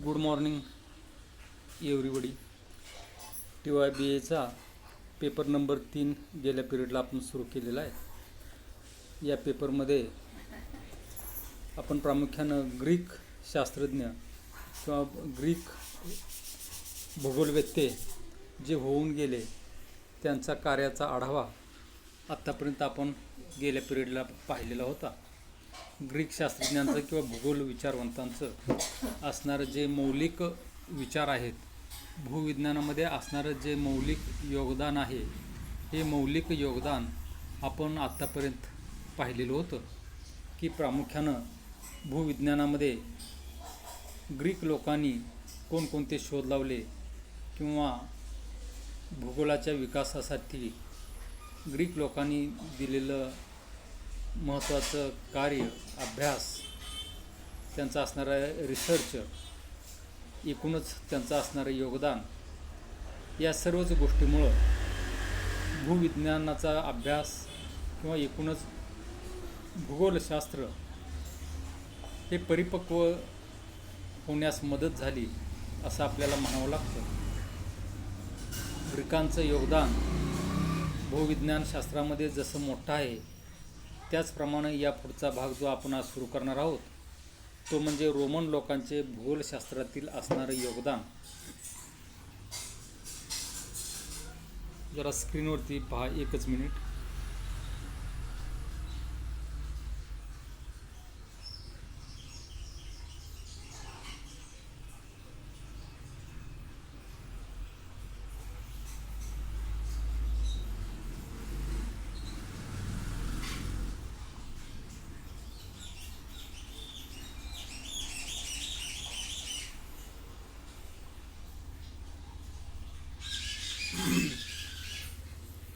Good morning everybody. TYBAचा paper number 3 गेल्या पिरियडला आपण सुरू केलेला आहे. या पेपरमध्ये आपण प्रामुख्यानं ग्रीक शास्त्रज्ञ किंवा ग्रीक भूगोलवेत्ते जे होऊन गेले त्यांचा कार्याचा आढावा आत्तापर्यंत आपण गेल्या पिरियडला पाहिलेला होता. ग्रीक शास्त्रज्ञांचं किंवा भूगोल विचारवंतांचं असणारं जे मौलिक विचार आहेत, भूविज्ञानामध्ये असणारं जे मौलिक योगदान आहे, हे मौलिक योगदान आपण आत्तापर्यंत पाहिलेलं होतं की प्रामुख्यानं भूविज्ञानामध्ये ग्रीक लोकांनी कोणकोणते शोध लावले किंवा भूगोलाच्या विकासासाठी ग्रीक लोकांनी दिलेलं महत्त्वाचं कार्य, अभ्यास, त्यांचा असणारा रिसर्च, एकूणच त्यांचं असणारं योगदान, या सर्वच गोष्टीमुळं भूविज्ञानाचा अभ्यास किंवा एकूणच भूगोलशास्त्र हे परिपक्व होण्यास मदत झाली असं आपल्याला म्हणावं लागतं. ग्रीकांचं योगदान भूविज्ञानशास्त्रामध्ये जसं मोठं आहे, त्याचप्रमाणे या पुढचा भाग जो आपण आज सुरू करणार आहोत तो म्हणजे रोमन लोकांचे भूगोलशास्त्रातील असणारं योगदान. जरा स्क्रीनवरती पहा, एकच मिनिट.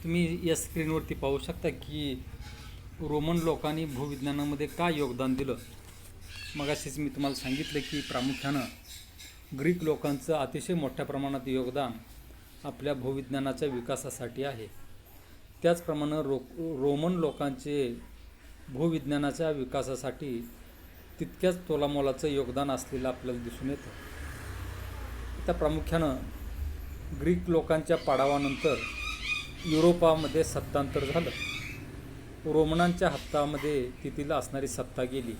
तुम्ही या स्क्रीनवरती पाहू शकता की रोमन लोकांनी भूविज्ञानामध्ये काय योगदान दिलं. मगाशीच मी तुम्हाला सांगितलं की प्रामुख्यानं ग्रीक लोकांचं अतिशय मोठ्या प्रमाणात योगदान आपल्या भूविज्ञानाच्या विकासासाठी आहे. त्याचप्रमाणे रोमन लोकांचे भूविज्ञानाच्या विकासासाठी तितक्याच तोलामोलाचं योगदान असलेलं आपल्याला दिसून येतं. आता प्रामुख्यानं ग्रीक लोकांच्या पाडावानंतर युरोपामध्ये सत्तांतर झालं. रोमनांच्या हातामध्ये तेथील असणारी सत्ता गेली.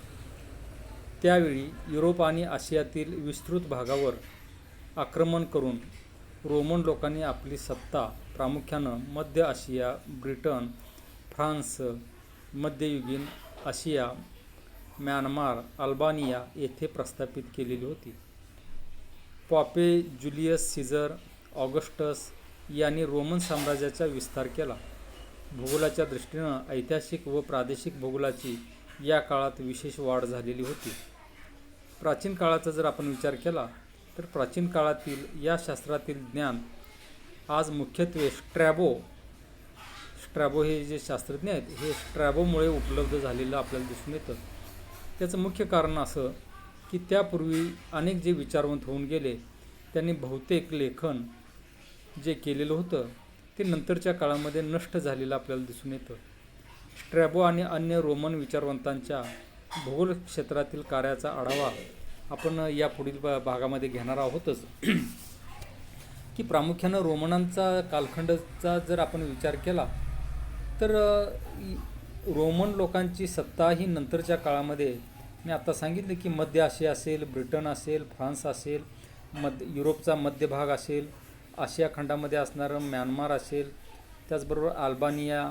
त्यावेळी युरोप आणि आशियातील विस्तृत भागावर आक्रमण करून रोमन लोकांनी आपली सत्ता प्रामुख्यानं मध्य आशिया, ब्रिटन, फ्रान्स, मध्ययुगीन आशिया, म्यानमार, अल्बानिया येथे प्रस्थापित केलेली होती. पॉपे जुलियस सीझर ऑगस्टस यांनी रोमन साम्राज्याचा विस्तार केला. भूगोलाच्या दृष्टीनं ऐतिहासिक व प्रादेशिक भूगोलाची या काळात विशेष वाढ झालेली होती. प्राचीन काळाचा जर आपण विचार केला तर प्राचीन काळातील या शास्त्रातील ज्ञान आज मुख्यत्वे स्ट्रॅबो हे जे शास्त्रज्ञ आहेत, हे स्ट्रॅबोमुळे उपलब्ध झालेलं आपल्याला दिसून येतं. त्याचं मुख्य कारण असं की त्यापूर्वी अनेक जे विचारवंत होऊन गेले त्यांनी बहुतेक लेखन जे केलेलं होतं ते नंतरच्या काळामध्ये नष्ट झालेलं आपल्याला दिसून येतं. स्ट्रॅबो आणि अन्य रोमन विचारवंतांच्या भूगोल क्षेत्रातील कार्याचा आढावा आपण या पुढील भागामध्ये घेणार आहोतच. की प्रामुख्यानं रोमनांचा कालखंडाचा जर आपण विचार केला तर रोमन लोकांची सत्ता ही नंतरच्या काळामध्ये, मी आता सांगितलं की मध्य आशिया असेल, ब्रिटन असेल, फ्रान्स असेल, युरोपचा मध्यभाग असेल, आशिया खंडामध्ये असणारं म्यानमार असेल, त्याचबरोबर अल्बानिया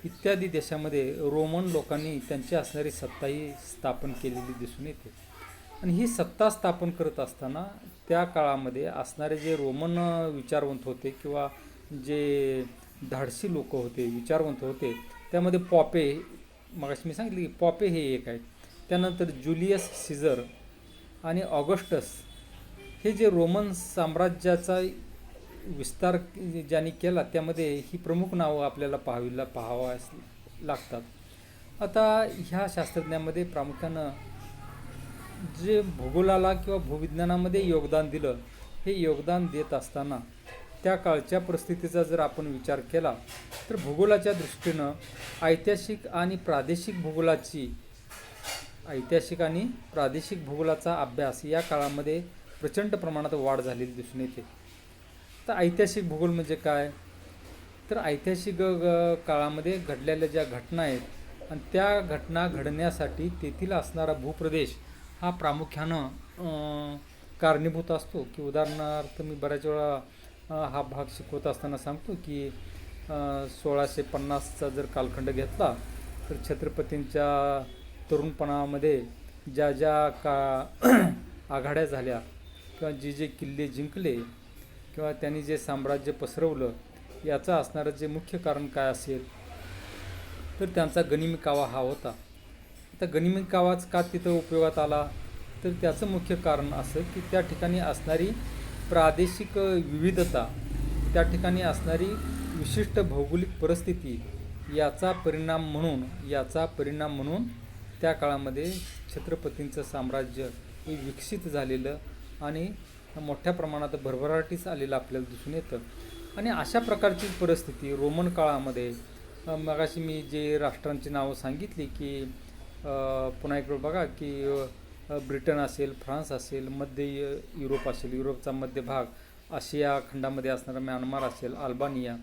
इत्यादी देशामध्ये रोमन लोकांनी त्यांची असणारी सत्ताही स्थापन केलेली दिसून येते. आणि ही सत्ता स्थापन करत असताना त्या काळामध्ये असणारे जे रोमन विचारवंत होते किंवा जे धाडसी लोक होते, विचारवंत होते, त्यामध्ये पॉपे, मगाशी मी सांगितलं की पॉपे हे एक आहेत. त्यानंतर जुलियस सीझर आणि ऑगस्टस हे जे रोमन साम्राज्याचा विस्तार ज्यांनी केला त्यामध्ये ही प्रमुख नावं आपल्याला पाहावयास लागतात. आता ह्या शास्त्रज्ञांमध्ये प्रामुख्यानं जे भूगोलाला किंवा भूविज्ञानामध्ये योगदान दिलं, हे योगदान देत असताना त्या काळच्या परिस्थितीचा जर आपण विचार केला तर भूगोलाच्या दृष्टीनं ऐतिहासिक आणि प्रादेशिक भूगोलाचा अभ्यास या काळामध्ये प्रचंड प्रमाणात वाढ झालेली दिसून येते. तर ऐतिहासिक भूगोल म्हणजे काय? तर ऐतिहासिक काळामध्ये घडलेल्या ज्या घटना आहेत आणि त्या घटना घडण्यासाठी तेथील असणारा भूप्रदेश हा प्रामुख्यानं कारणीभूत असतो. की उदाहरणार्थ मी बऱ्याच वेळा हा भाग शिकवत असताना सांगतो की 1650चा जर कालखंड घेतला तर छत्रपतींच्या तरुणपणामध्ये ज्या ज्या आघाड्या झाल्या किंवा जे जे किल्ले जिंकले किंवा त्यांनी जे साम्राज्य पसरवलं याचं असणारं जे मुख्य कारण काय असेल तर त्यांचा गनिमी कावा हा होता. आता गनिमी कावाच का तिथं उपयोगात आला? तर त्याचं मुख्य कारण असं की त्या ठिकाणी असणारी प्रादेशिक विविधता, त्या ठिकाणी असणारी विशिष्ट भौगोलिक परिस्थिती याचा परिणाम म्हणून त्या काळामध्ये छत्रपतींचं साम्राज्य हे विकसित झालेलं आणि मोठ्या प्रमाणात भरभराटीस आलेलं आपल्याला दिसून येतं. आणि अशा प्रकारची परिस्थिती रोमन काळामध्ये, मगाशी मी जे राष्ट्रांची नावं सांगितली की पुन्हा इकडं बघा की ब्रिटन असेल, फ्रान्स असेल, मध्य युरोप असेल, युरोपचा मध्य भाग, आशिया खंडामध्ये असणारा म्यानमार असेल, अल्बानिया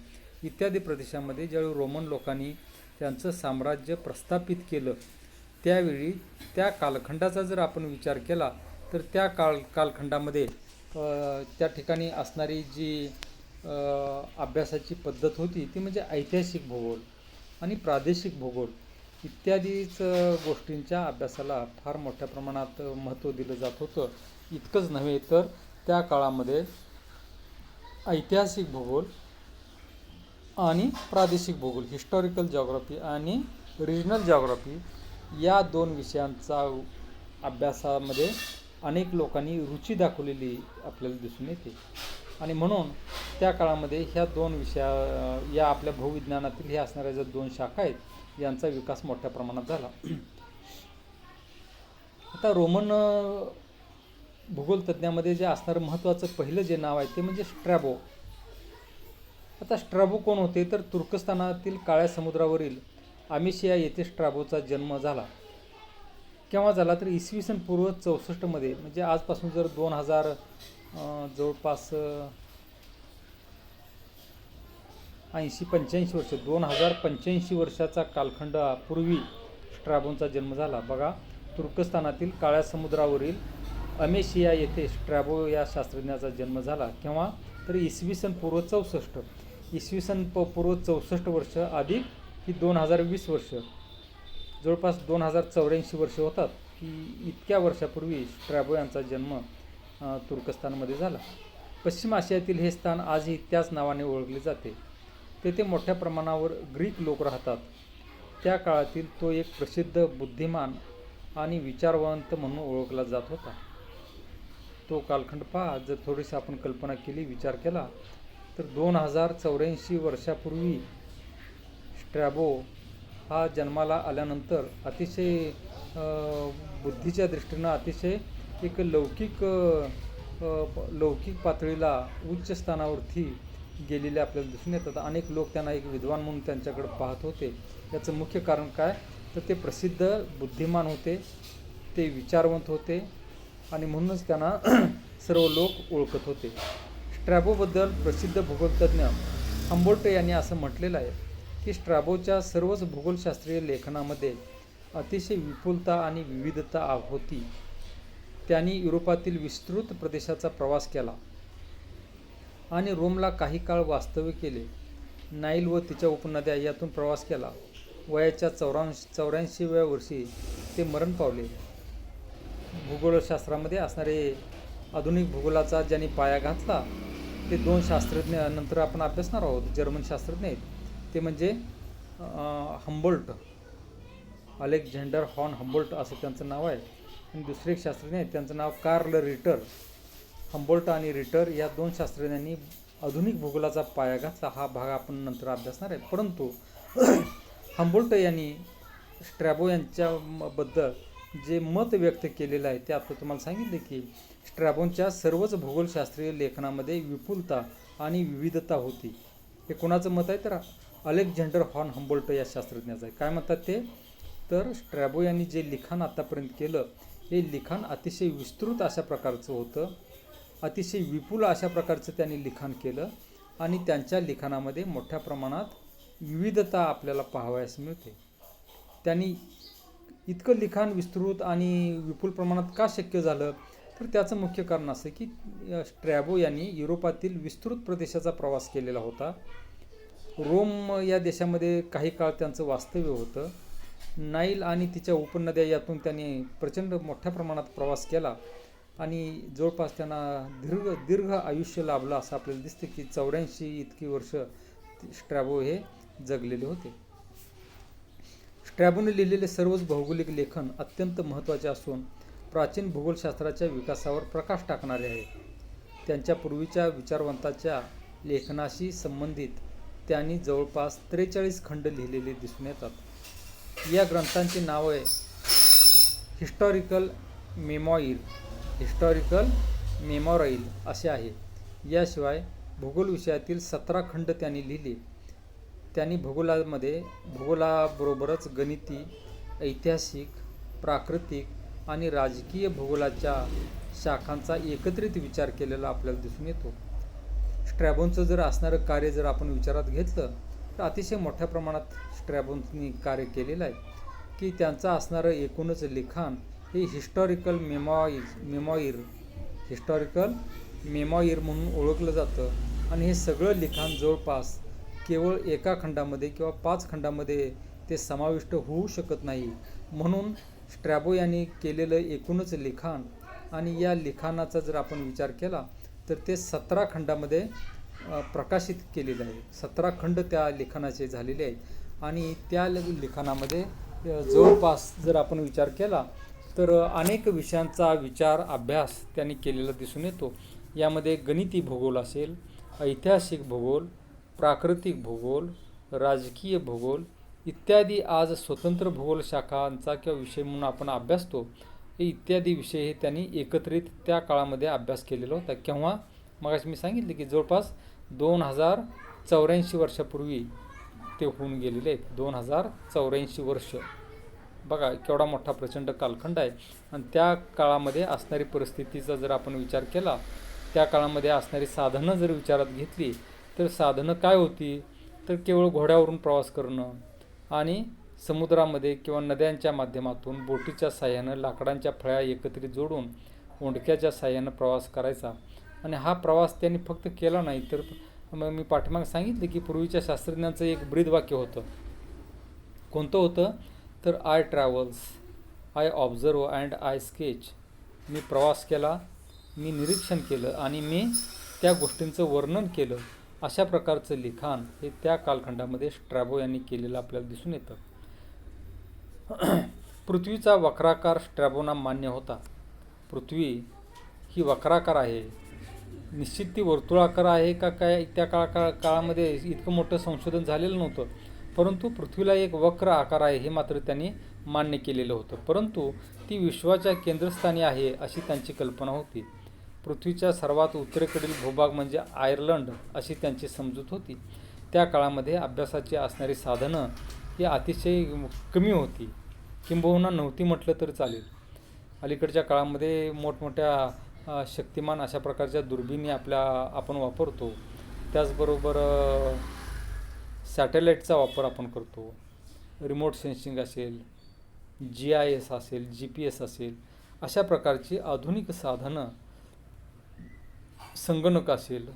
इत्यादी प्रदेशामध्ये ज्यावेळी रोमन लोकांनी त्यांचं साम्राज्य प्रस्थापित केलं त्यावेळी त्या कालखंडाचा जर आपण विचार केला तर त्या कालखंडामध्ये त्या ठिकाणी असणारी जी अभ्यासाची पद्धत होती ती म्हणजे ऐतिहासिक भूगोल आणि प्रादेशिक भूगोल इत्यादीच गोष्टींच्या अभ्यासाला फार मोठ्या प्रमाणात महत्त्व दिलं जात होतं. इतकंच नव्हे तर त्या काळामध्ये ऐतिहासिक भूगोल आणि प्रादेशिक भूगोल, हिस्टॉरिकल जॉग्राफी आणि रिजनल जॉग्राफी या 2 विषयांचा अभ्यासामध्ये अनेक लोकांनी रुची दाखवलेली आपल्याला दिसून येते. आणि म्हणून त्या काळामध्ये ह्या 2 या आपल्या भूविज्ञानातील हे असणाऱ्या ज्या 2 शाखा आहेत यांचा विकास मोठ्या प्रमाणात झाला. आता रोमन भूगोलतज्ञामध्ये जे असणारं महत्त्वाचं पहिलं जे नाव आहे ते म्हणजे स्ट्रॅबो. आता स्ट्रॅबो कोण होते? तर तुर्कस्तानातील काळ्या समुद्रावरील अमेशिया येथे स्ट्रॅबोचा जन्म झाला. केव्हा झाला? तर इसवी सन पूर्व 64मध्ये, म्हणजे आजपासून जर 2000 जवळपास 80-85 वर्ष, 2085 वर्षाचा कालखंड पूर्वी स्ट्रॅबोचा जन्म झाला. बघा, तुर्कस्तानातील काळ्या समुद्रावरील अमेशिया येथे स्ट्रॅबो या शास्त्रज्ञाचा जन्म झाला. केव्हा? तर इसवी सन पूर्व 64. इसवी सन पूर्व 64 वर्ष अधिक ही 2020 वर्ष, जवळपास 2084 वर्ष होतात की इतक्या वर्षापूर्वी स्ट्रॅबो यांचा जन्म तुर्कस्तानमध्ये झाला. पश्चिम आशियातील हे स्थान आजही त्याच नावाने ओळखले जाते. तेथे मोठ्या प्रमाणावर ग्रीक लोक राहतात. त्या काळातील तो एक प्रसिद्ध बुद्धिमान आणि विचारवंत म्हणून ओळखला जात होता. तो कालखंड पहा, जर थोडीशी आपण कल्पना केली, विचार केला तर 2084 वर्षापूर्वी स्ट्रॅबो हा जन्माला आल्यानंतर अतिशय बुद्धीच्या दृष्टीनं अतिशय एक लौकिक पातळीला उच्च स्थानावरती गेलेले आपल्याला दिसून येतात. अनेक लोक त्यांना एक विद्वान म्हणून त्यांच्याकडे पाहत होते. याचं मुख्य कारण काय? तर ते प्रसिद्ध बुद्धिमान होते, ते विचारवंत होते आणि म्हणूनच त्यांना सर्व लोक ओळखत होते. स्ट्रॅबोबद्दल प्रसिद्ध भूगोलतज्ञ हम्बोल्ट यांनी असं म्हटलेलं आहे की स्ट्रॅबोच्या सर्वच भूगोलशास्त्रीय लेखनामध्ये अतिशय विपुलता आणि विविधता होती. त्यांनी युरोपातील विस्तृत प्रदेशाचा प्रवास केला आणि रोमला काही काळ वास्तव्य केले. नाईल व तिच्या उपनद्या यातून प्रवास केला. वयाच्या 84व्या वर्षी ते मरण पावले. भूगोलशास्त्रामध्ये असणारे आधुनिक भूगोलाचा ज्यांनी पाया घातला ते 2 शास्त्रज्ञ नंतर आपण अभ्यासणार आहोत, जर्मन शास्त्रज्ञ आहेत. ते म्हणजे हम्बोल्ट, अलेक्झांडर हॉन हम्बोल्ट असं त्यांचं नाव आहे. आणि दुसरे एक शास्त्रज्ञ आहेत, त्यांचं नाव कार्ल रिटर. हम्बोल्ट आणि रिटर या 2 शास्त्रज्ञांनी आधुनिक भूगोलाचा पाया घातला. हा भाग आपण नंतर अभ्यासणार आहे. परंतु हम्बोल्ट यांनी स्ट्रॅबो यांच्याबद्दल जे मत व्यक्त केलेलं आहे ते आता तुम्हाला सांगितले की स्ट्रॅबोच्या सर्वच भूगोलशास्त्रीय लेखनामध्ये विपुलता आणि विविधता होती. हे कोणाचं मत आहे? तर अलेक्झांडर हॉन हम्बोल्ट या शास्त्रज्ञाचं आहे. काय म्हणतात ते? तर स्ट्रॅबो यांनी जे लिखाण आतापर्यंत केलं हे लिखाण अतिशय विस्तृत अशा प्रकारचं होतं अतिशय विपुल अशा प्रकारचं त्यांनी लिखाण केलं आणि त्यांच्या लिखाणामध्ये मोठ्या प्रमाणात विविधता आपल्याला पाहावयास मिळते. त्यांनी इतकं लिखाण विस्तृत आणि विपुल प्रमाणात का शक्य झालं, तर त्याचं मुख्य कारण असं की स्ट्रॅबो यांनी युरोपातील विस्तृत प्रदेशाचा प्रवास केलेला होता. रोम या देशामध्ये काही काळ त्यांचं वास्तव्य होतं. नाईल आणि तिच्या उपनद्या यातून त्यांनी प्रचंड मोठ्या प्रमाणात प्रवास केला आणि जवळपास त्यांना दीर्घ आयुष्य लाभलं असं आपल्याला दिसतं की 84 इतकी वर्ष स्ट्रॅबो हे जगलेले होते. स्ट्रॅबोने लिहिलेले सर्वच भौगोलिक लेखन अत्यंत महत्त्वाचे असून प्राचीन भूगोलशास्त्राच्या विकासावर प्रकाश टाकणारे आहे. त्यांच्या पूर्वीच्या विचारवंताच्या लेखनाशी संबंधित त्यांनी जवळपास 43 खंड लिहिलेले दिसून येतात. या ग्रंथांची नावे हिस्टॉरिकल मेमोराईल असे आहे. याशिवाय भूगोल विषयातील 17 खंड त्यांनी लिहिले. त्यांनी भूगोलाबरोबरच गणिती, ऐतिहासिक, प्राकृतिक आणि राजकीय भूगोलाच्या शाखांचा एकत्रित विचार केलेला आपल्याला दिसून येतो. स्ट्रॅबोंचं जर असणारं कार्य जर आपण विचारात घेतलं तर अतिशय मोठ्या प्रमाणात स्ट्रॅबोंनी कार्य केलेलं आहे की त्यांचं असणारं एकूणच लिखाण हे हिस्टॉरिकल मेमॉईर म्हणून ओळखलं जातं आणि हे सगळं लिखाण जवळपास केवळ एका खंडामध्ये किंवा 5 खंडामध्ये ते समाविष्ट होऊ शकत नाही. म्हणून स्ट्रॅबो यांनी केलेलं एकूणच लिखाण आणि या लिखाणाचा जर आपण विचार केला तर ते 17 खंडामध्ये प्रकाशित केलेलं आहे. 17 खंड त्या लिखाणाचे झालेले आहेत आणि त्या लिखाणामध्ये जवळपास जर आपण विचार केला तर अनेक विषयांचा विचार अभ्यास त्यांनी केलेला दिसून येतो. यामध्ये गणिती भूगोल असेल, ऐतिहासिक भूगोल, प्राकृतिक भूगोल, राजकीय भूगोल इत्यादी आज स्वतंत्र भूगोल शाखांचा किंवा विषय म्हणून आपण अभ्यासतो हे इत्यादी विषय हे त्यांनी एकत्रित त्या काळामध्ये अभ्यास केलेला होता. केव्हा मगाशी मी सांगितले की जवळपास 2084 वर्षापूर्वी ते होऊन गेलेले आहेत. 2084 वर्ष बघा केवढा मोठा प्रचंड कालखंड आहे. आणि त्या काळामध्ये असणारी परिस्थितीचा जर आपण विचार केला, त्या काळामध्ये असणारी साधनं जर विचारात घेतली तर साधनं काय होती, तर केवळ घोड्यावरून प्रवास करणं आणि समुद्रामध्ये किंवा नद्यांच्या माध्यमातून बोटीच्या साह्यानं लाकडांच्या फळ्या एकत्रित जोडून ओंडक्याच्या साह्यानं प्रवास करायचा. आणि हा प्रवास त्यांनी फक्त केला नाही तर मी पाठीमागे सांगितले की पूर्वीच्या शास्त्रज्ञांचं एक ब्रीदवाक्य होतं. कोणतं होतं, तर I travels, I observe and I sketch. मी प्रवास केला, मी निरीक्षण केलं आणि मी त्या गोष्टींचं वर्णन केलं. अशा प्रकारचं लिखाण हे त्या कालखंडामध्ये स्ट्रॅबो यांनी केलेलं आपल्याला दिसून येतं. पृथ्वीचा वक्राकार स्ट्रॅबोना मान्य होता. पृथ्वी ही वक्राकार आहे, निश्चित ती वर्तुळाकार आहे का काय त्या काळामध्ये इतकं मोठं संशोधन झालेलं नव्हतं. परंतु पृथ्वीला एक वक्र आकार आहे हे मात्र त्यांनी मान्य केलेलं होतं. परंतु ती विश्वाच्या केंद्रस्थानी आहे अशी त्यांची कल्पना होती. पृथ्वीच्या सर्वात उत्तरेकडील भूभाग म्हणजे आयर्लंड अशी त्यांची समजूत होती. त्या काळामध्ये अभ्यासाची असणारी साधनं ही अतिशय कमी होती, किंबहुना नव्हती म्हटलं तर चालेल. अलीकडच्या काळामध्ये मोठमोठ्या शक्तिमान अशा प्रकारच्या दुर्बिणी आपण वापरतो. त्याचबरोबर सॅटेलाईटचा वापर आपण करतो. रिमोट सेन्सिंग असेल, GIS असेल, GPS असेल, अशा प्रकारची आधुनिक साधनं, संगणक असेल,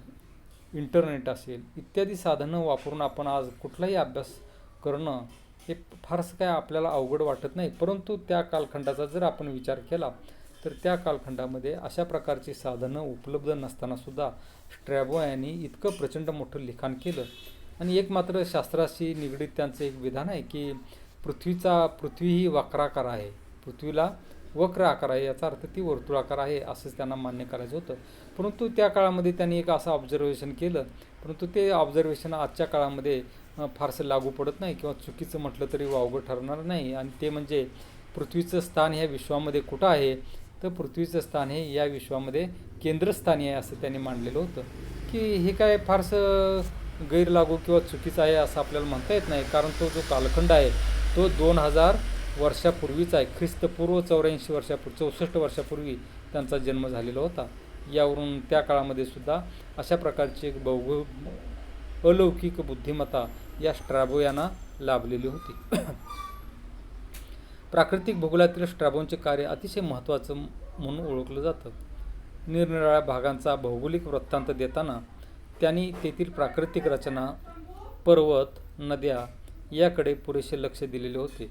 इंटरनेट असेल इत्यादी साधनं वापरून आपण आज कुठलाही अभ्यास करणं हे फारसं काय आपल्याला अवघड वाटत नाही. परंतु त्या कालखंडाचा जर आपण विचार केला तर त्या कालखंडामध्ये अशा प्रकारची साधनं उपलब्ध नसतानासुद्धा स्ट्रॅबो यांनी इतकं प्रचंड मोठं लिखाण केलं. आणि एक मात्र शास्त्राशी निगडीत त्यांचं एक विधान आहे की पृथ्वी ही वक्राकार आहे, पृथ्वीला वक्र आकार आहे, याचा अर्थ ती वर्तुळाकार आहे असंच त्यांना मान्य करायचं होतं. परंतु त्या काळामध्ये त्यांनी एक असं ऑब्झर्वेशन केलं, परंतु ते ऑब्झर्वेशन आजच्या काळामध्ये फारसं लागू पडत नाही किंवा चुकीचं म्हटलं तरी वावगं ठरणार नाही. आणि ते म्हणजे पृथ्वीचं स्थान ह्या विश्वामध्ये कुठं आहे, तर पृथ्वीचं स्थान हे या विश्वामध्ये केंद्रस्थानी आहे असं त्यांनी मांडलेलं होतं. की हे काय फारसं गैरलागू किंवा चुकीचं आहे असं आपल्याला म्हणता येत नाही, कारण तो जो कालखंड आहे तो 2000 वर्षापूर्वीचा आहे. ख्रिस्तपूर्व 64 वर्षापूर्वी त्यांचा जन्म झालेला होता. यावरून त्या काळामध्ये सुद्धा अशा प्रकारची एक अलौकिक बुद्धिमत्ता या स्ट्रॅबो यांना लाभलेली होती. प्राकृतिक भूगोलातील स्ट्रॅबोंचे कार्य अतिशय महत्त्वाचं म्हणून ओळखलं जातं. निरनिराळ्या भागांचा भौगोलिक वृत्तांत देताना त्यांनी तेथील प्राकृतिक रचना, पर्वत, नद्या याकडे पुरेसे लक्ष दिलेले होते.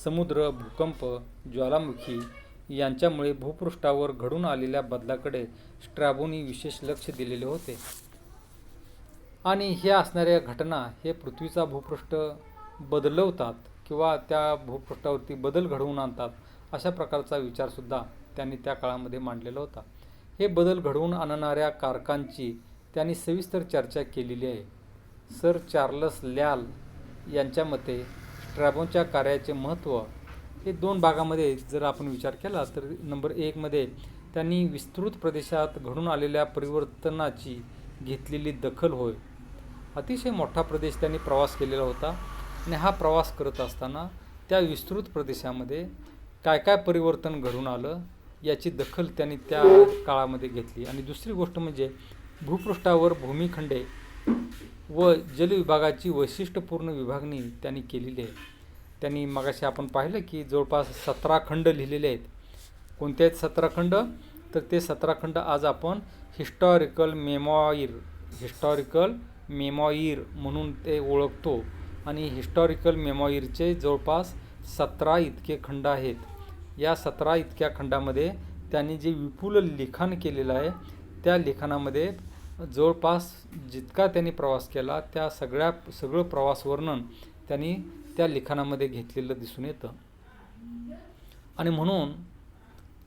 समुद्र, भूकंप, ज्वालामुखी यांच्यामुळे भूपृष्ठावर घडून आलेल्या बदलाकडे स्ट्रॅबोनी विशेष लक्ष दिलेले होते. आणि ह्या असणाऱ्या घटना हे पृथ्वीचा भूपृष्ठ बदलवतात किंवा त्या भूपृष्ठावरती बदल घडवून आणतात, अशा प्रकारचा विचारसुद्धा त्यांनी त्या काळामध्ये मांडलेला होता. हे बदल घडवून आणणाऱ्या कारकांची त्यांनी सविस्तर चर्चा केलेली आहे. सर चार्लस ल्याल यांच्या मते स्ट्रॅबोंच्या कार्याचे महत्त्व हे 2 भागामध्ये जर आपण विचार केला तर नंबर 1 मध्ये त्यांनी विस्तृत प्रदेशात घडून आलेल्या परिवर्तनाची घेतलेली दखल होय. अतिशय मोठा प्रदेश त्यांनी प्रवास केलेला होता आणि हा प्रवास करत असताना त्या विस्तृत प्रदेशामध्ये काय काय परिवर्तन घडून आलं याची दखल त्यांनी त्या काळामध्ये घेतली. आणि दुसरी गोष्ट म्हणजे भूपृष्ठावर भूमिखंडे व जलविभागाची वैशिष्ट्यपूर्ण विभागणी त्यांनी केलेली आहे. त्यांनी मगाशी आपण पाहिलं की जवळपास 17 खंड लिहिलेले आहेत. कोणते आहेत 17 खंड? तर ते 17 खंड आज आपण हिस्टॉरिकल मेमॉईर म्हणून ते ओळखतो. आणि हिस्टॉरिकल मेमॉईरचे जवळपास 17 इतके खंड आहेत. या 17 इतक्या खंडामध्ये त्यांनी जे विपुल लिखाण केलेलं आहे त्या लिखाणामध्ये जवळपास जितका त्यांनी प्रवास केला त्या सगळं प्रवास वर्णन त्यांनी त्या लिखाणामध्ये घेतलेलं दिसून येतं. आणि म्हणून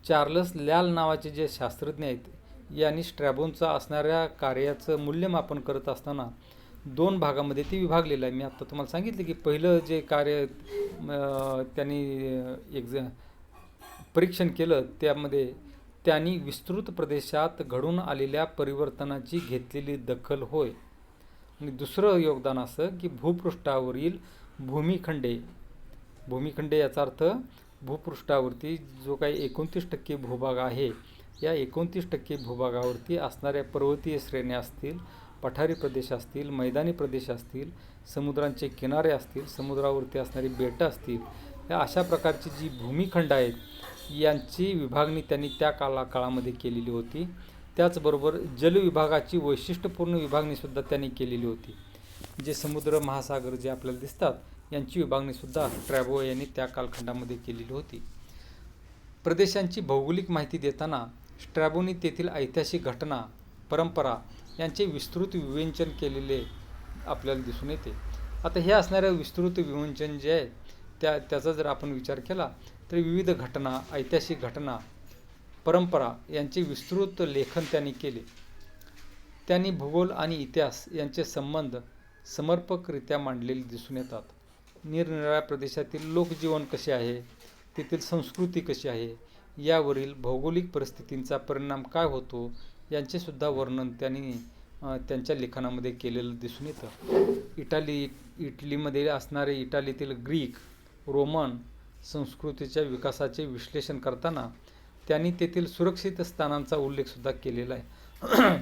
चार्लस ल्याल नावाचे जे शास्त्रज्ञ आहेत यांनी स्ट्रॅबोंचा असणाऱ्या कार्याचं मूल्यमापन करत असताना 2 भागामध्ये ते विभागलेलं आहे. मी आत्ता तुम्हाला सांगितलं की पहिलं जे कार्य त्यांनी परीक्षण केलं त्यामध्ये त्यांनी विस्तृत प्रदेशात घडून आलेल्या परिवर्तनाची घेतलेली दखल होय. आणि दुसरं योगदान असं की भूपृष्ठावरील भूमिखंडे याचा अर्थ भूपृष्ठावरती जो काही 29% भूभाग आहे या 29% भूभागावरती असणाऱ्या पर्वतीय श्रेण्या असतील, पठारी प्रदेश असतील, मैदानी प्रदेश असतील, समुद्रांचे किनारे असतील, समुद्रावरती असणारी बेटं असतील, या अशा प्रकारची जी भूमिखंड आहेत यांची विभागणी त्यांनी त्या काळामध्ये केलेली होती. त्याचबरोबर जलविभागाची वैशिष्ट्यपूर्ण विभागणीसुद्धा त्यांनी केलेली होती. जे समुद्र, महासागर जे आपल्याला दिसतात यांची विभागणीसुद्धा स्ट्रॅबो यांनी त्या कालखंडामध्ये केलेली होती. प्रदेशांची भौगोलिक माहिती देताना स्ट्रॅबोनी तेथील ऐतिहासिक घटना, परंपरा यांचे विस्तृत विवेचन केलेले आपल्याला दिसून येते. आता हे असणारं विस्तृत विवेचन जे आहे त्याचा जर आपण विचार केला तर विविध घटना, ऐतिहासिक घटना, परंपरा यांचे विस्तृत लेखन त्यांनी केले. त्यांनी भूगोल आणि इतिहास यांचे संबंध समर्पकरित्या मांडलेले दिसून येतात. निरनिराळ्या प्रदेशातील लोकजीवन कसे आहे, तेथील संस्कृती कशी आहे, यावरील भौगोलिक परिस्थितींचा परिणाम काय होतो यांचेसुद्धा वर्णन त्यांनी त्यांच्या लेखनामध्ये केलेलं दिसून येतं. इटलीमध्ये असणारे इटालीतील ग्रीक, रोमन संस्कृतीच्या विकासाचे विश्लेषण करताना त्यांनी तेथील सुरक्षित स्थानांचा उल्लेखसुद्धा केलेला आहे.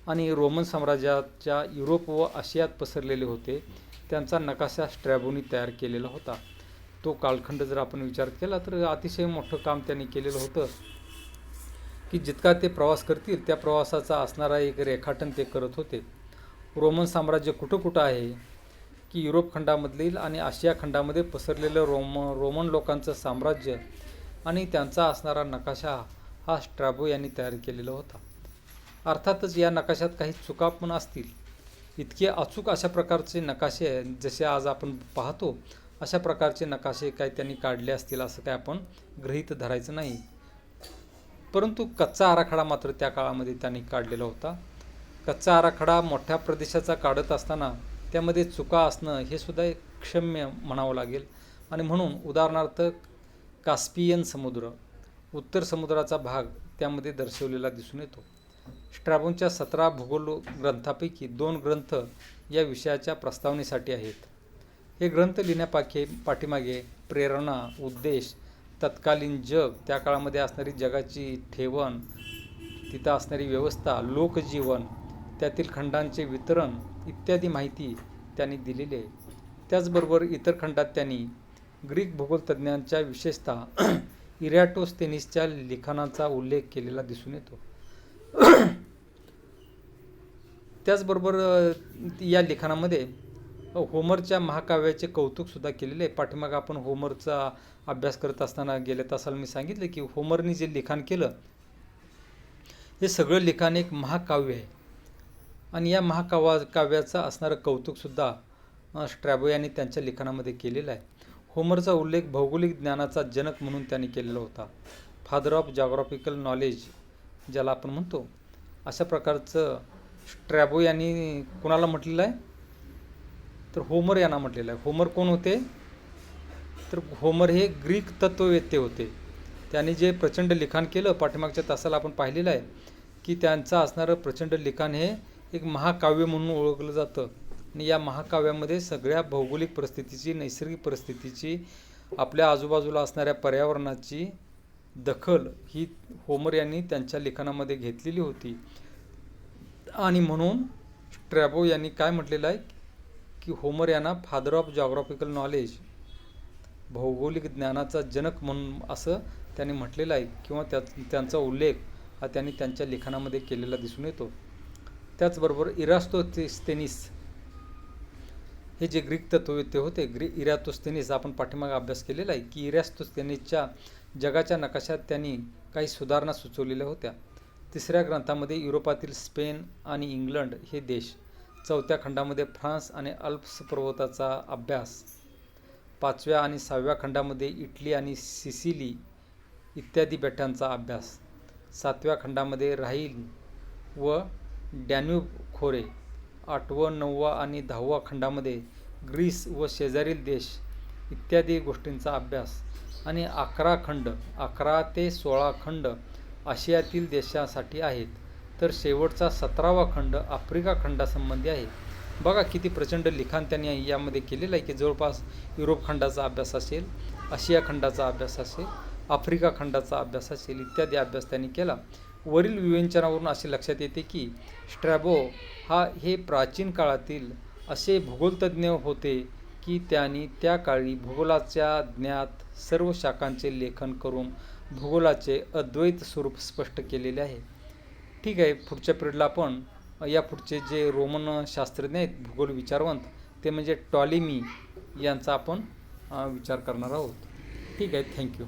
आणि रोमन साम्राज्याच्या युरोप व आशियात पसरलेले होते त्यांचा नकाशा स्ट्रॅबोनी तयार केलेला होता. तो कालखंड जर आपण विचार केला तर अतिशय मोठं काम त्यांनी केलेलं होतं की जितका ते प्रवास करतील त्या प्रवासाचा असणारा एक रेखाटन ते करत होते. रोमन साम्राज्य कुठं आहे की युरोप खंडामधील आणि आशिया खंडामध्ये पसरलेलं रोमन लोकांचं साम्राज्य आणि त्यांचा असणारा नकाशा हा स्ट्रॅबो यांनी तयार केलेला होता. अर्थातच या नकाशात काही चुका पण असतील. इतके अचूक अशा प्रकारचे नकाशे जसे आज आपण पाहतो अशा प्रकारचे नकाशे काय त्यांनी काढले असतील असं काय आपण गृहीत धरायचं नाही. परंतु कच्चा आराखडा मात्र त्या काळामध्ये त्यांनी काढलेला होता. कच्चा आराखडा मोठ्या प्रदेशाचा काढत असताना त्यामध्ये चुका असणं हे सुद्धा एक क्षम्य म्हणावं लागेल. आणि म्हणून उदाहरणार्थ कास्पियन समुद्र, उत्तर समुद्राचा भाग त्यामध्ये दर्शवलेला दिसून येतो. स्ट्रॅबोंच्या 17 भूगोल ग्रंथापैकी 2 ग्रंथ या विषयाच्या प्रस्तावनेसाठी आहेत. हे ग्रंथ पाठीमागे प्रेरणा, उद्देश, तत्कालीन जग, त्या काळामध्ये असणारी जगाची ठेवण, तिथं असणारी व्यवस्था, लोकजीवन, त्यातील खंडांचे वितरण इत्यादी माहिती त्यांनी दिलेली आहे. त्याचबरोबर इतर खंडात त्यांनी ग्रीक भूगोलतज्ज्ञांच्या विशेषतः इरॅटोस्थेनीसच्या लिखाणाचा उल्लेख केलेला दिसून येतो. त्याचबरोबर या लिखाणामध्ये होमरच्या महाकाव्याचे कौतुकसुद्धा केलेले आहे. पाठीमागं आपण होमरचा अभ्यास करत असताना गेल्या तासाला मी सांगितलं की होमरने जे लिखाण केलं हे सगळं लिखाण एक महाकाव्य आहे आणि या महाकाव्याचं असणारं कौतुकसुद्धा स्ट्रॅबो यांनी त्यांच्या लिखाणामध्ये केलेलं आहे. होमरचा उल्लेख भौगोलिक ज्ञानाचा जनक म्हणून त्यांनी केलेला होता. फादर ऑफ जॉग्राफिकल नॉलेज ज्याला आपण म्हणतो, अशा प्रकारचं स्ट्रॅबो यांनी कोणाला म्हटलेलं आहे, तर होमर यांना म्हटलेलं आहे. होमर कोण होते, तर होमर हे ग्रीक तत्ववेत्ते होते. त्यांनी जे प्रचंड लिखाण केलं पाठीमागच्या तासाला आपण पाहिलेलं आहे की त्यांचं असणारं प्रचंड लिखाण हे एक महाकाव्य म्हणून ओळखलं जातं आणि या महाकाव्यामध्ये सगळ्या भौगोलिक परिस्थितीची, नैसर्गिक परिस्थितीची, आपल्या आजूबाजूला असणाऱ्या पर्यावरणाची दखल ही होमर यांनी त्यांच्या लिखाणामध्ये घेतलेली होती. आणि म्हणून स्ट्रॅबो यांनी काय म्हटलेलं आहे की होमर यांना फादर ऑफ जॉग्राफिकल नॉलेज, भौगोलिक ज्ञानाचा जनक म्हणून असं त्यांनी म्हटलेलं आहे किंवा त्यांचा उल्लेख हा त्यांनी त्यांच्या लिखाणामध्ये केलेला दिसून येतो. त्याचबरोबर इरास्तोस्थेनीस हे जे ग्रीक तत्ववेत्ते होते, इरास्तोस्थेनीस आपण पाठीमागे अभ्यास केलेला आहे की इरास्तोस्थेनीसच्या जगाच्या नकाशात त्यांनी काही सुधारणा सुचवलेल्या होत्या. तिसऱ्या ग्रंथामध्ये युरोपातील स्पेन आणि इंग्लंड हे देश, चौथ्या खंडामध्ये फ्रान्स आणि अल्प्स पर्वताचा अभ्यास, पाचव्या आणि सहाव्या खंडामध्ये इटली आणि सिसिली इत्यादी बेटांचा अभ्यास, सातव्या खंडामध्ये राहीन व डॅन्यूब खोरे, आठवं, नववा आणि 10वा खंडामध्ये ग्रीस व शेजारील देश इत्यादी गोष्टींचा अभ्यास आणि 11 ते 16 खंड आशियातील देशासाठी आहेत. तर शेवटचा 17वा खंड आफ्रिका खंडासंबंधी आहे. बघा किती प्रचंड लिखाण त्यांनी यामध्ये केलेलं आहे की जवळपास युरोप खंडाचा अभ्यास असेल, आशिया खंडाचा अभ्यास असेल, आफ्रिका खंडाचा अभ्यास असेल इत्यादी अभ्यास त्यांनी केला. वरील विवेचनावरून असे लक्षात येते की स्ट्रॅबो हे प्राचीन काळातील असे भूगोलतज्ज्ञ होते की त्यांनी त्या काळी भूगोलाच्या ज्ञात सर्व शाखांचे लेखन करून भूगोलाचे अद्वैत स्वरूप स्पष्ट केलेले आहे. ठीक आहे, पुढच्या पिरियडला आपण या पुढचे जे रोमन शास्त्रज्ञ आहेत भूगोल विचारवंत, ते म्हणजे टॉलेमी यांचा आपण विचार करणार आहोत. ठीक आहे, थँक्यू.